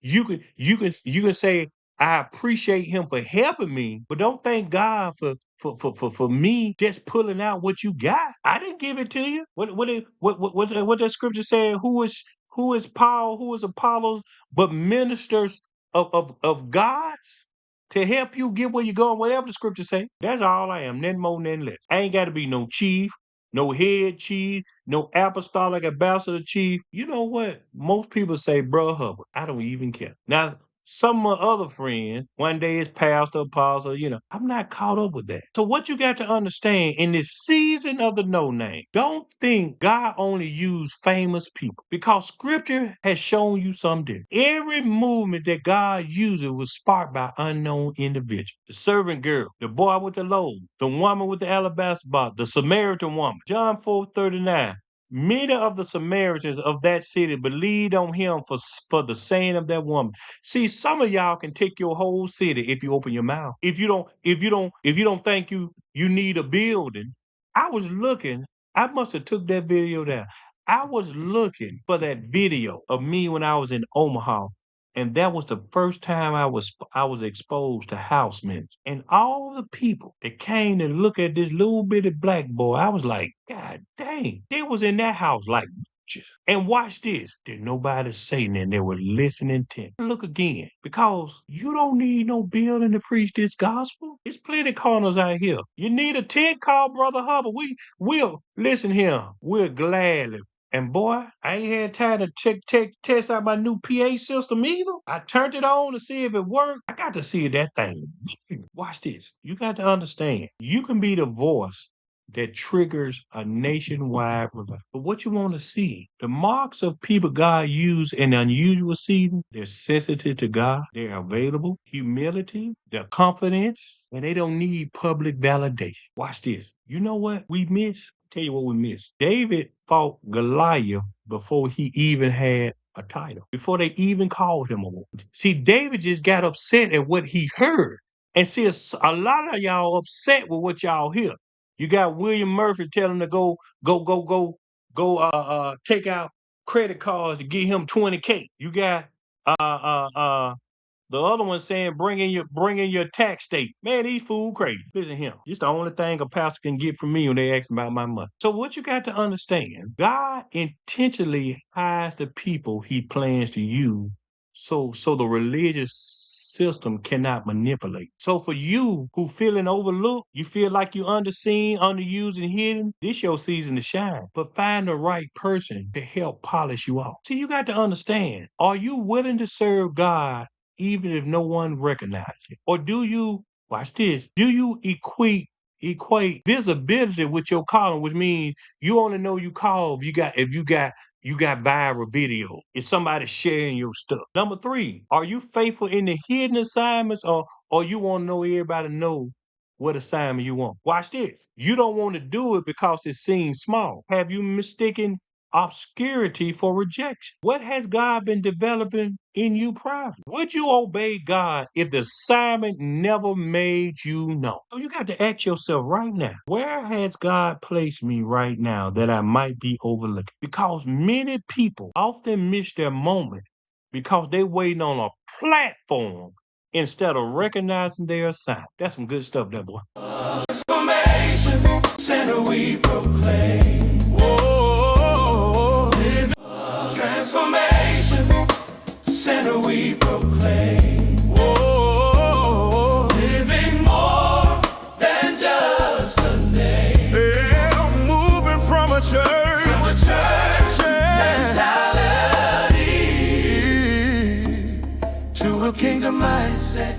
You can say, I appreciate him for helping me, but don't thank God for me just pulling out what you got. I didn't give it to you. What that scripture said? Who is Paul? Who is Apollos? But ministers of God's to help you get where you're going. Whatever the scripture say, that's all I am. Nothing more, nothing less. I ain't got to be no chief, no head chief, no apostolic ambassador chief. You know what? Most people say, Bro Hubbard. I don't even care. Now, some of my other friends, one day it's pastor, apostle, I'm not caught up with that. So what you got to understand in this season of the no name, don't think God only used famous people because scripture has shown you something different. Every movement that God uses was sparked by unknown individuals. The servant girl, the boy with the load, the woman with the alabaster box, the Samaritan woman. John 4:39. Many of the Samaritans of that city believed on him for the saying of that woman. See, some of y'all can take your whole city if you open your mouth. If you don't think you need a building. I was looking, I must have took that video down. I was looking for that video of me when I was in Omaha. And that was the first time I was exposed to house ministry. And all the people that came to look at this little bitty black boy, I was like, God dang, they was in that house like bitches. And watch this. Did nobody say nothing? They were listening to. Look again, because you don't need no building to preach this gospel. There's plenty corners out here. You need a tent, call Brother Hubbard. We'll listen here. We'll gladly. And boy, I ain't had time to test out my new PA system either. I turned it on to see if it worked. I got to see that thing. Watch this. You got to understand. You can be the voice that triggers a nationwide revival. But what you want to see, the marks of people God used in unusual seasons, they're sensitive to God, they're available, humility, their confidence, and they don't need public validation. Watch this. You know what we miss? Tell you what we missed. David fought Goliath before he even had a title, before they even called him a one. See, David just got upset at what he heard. And see, a lot of y'all upset with what y'all hear. You got William Murphy telling him to go take out credit cards to get him $20K. You got the other one saying bring in your tax state. Man, these fool crazy. Listen to him. It's the only thing a pastor can get from me when they ask about my money. So what you got to understand, God intentionally hides the people he plans to use so the religious system cannot manipulate. So for you who feeling overlooked, you feel like you're underseen, underused, and hidden, this your season to shine. But find the right person to help polish you off. See, you got to understand, are you willing to serve God even if no one recognizes it? Or do you, watch this, do you equate visibility with your calling, which means you only know you call if you got viral video. If somebody sharing your stuff. Number 3, are you faithful in the hidden assignments or you want to know everybody know what assignment you want? Watch this. You don't want to do it because it seems small. Have you mistaken obscurity for rejection? What has God been developing in you privately? Would you obey God if the assignment never made you known? So you got to ask yourself right now, where has God placed me right now that I might be overlooking? Because many people often miss their moment because they waiting on a platform instead of recognizing their assignment. That's some good stuff there, boy. Transformation center we proclaim. Transformation center we proclaim. Living more than just a name. Yeah, moving from a church mentality to a kingdom mindset.